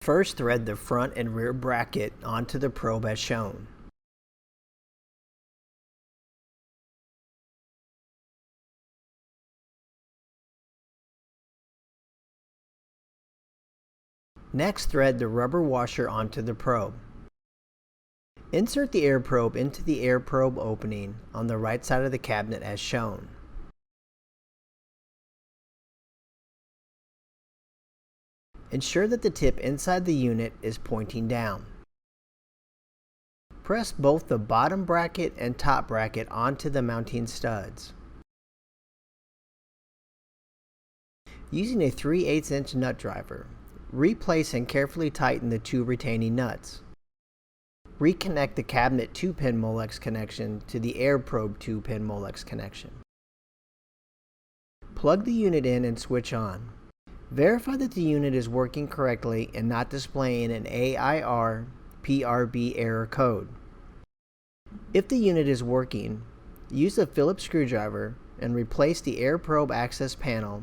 First, thread the front and rear bracket onto the probe as shown. Next, thread the rubber washer onto the probe. Insert the air probe into the air probe opening on the right side of the cabinet as shown. Ensure that the tip inside the unit is pointing down. Press both the bottom bracket and top bracket onto the mounting studs. Using a 3/8 inch nut driver, replace and carefully tighten the two retaining nuts. Reconnect the cabinet 2-pin Molex connection to the air probe 2-pin Molex connection. Plug the unit in and switch on. Verify that the unit is working correctly and not displaying an AIR PRB error code. If the unit is working, use a Phillips screwdriver and replace the air probe access panel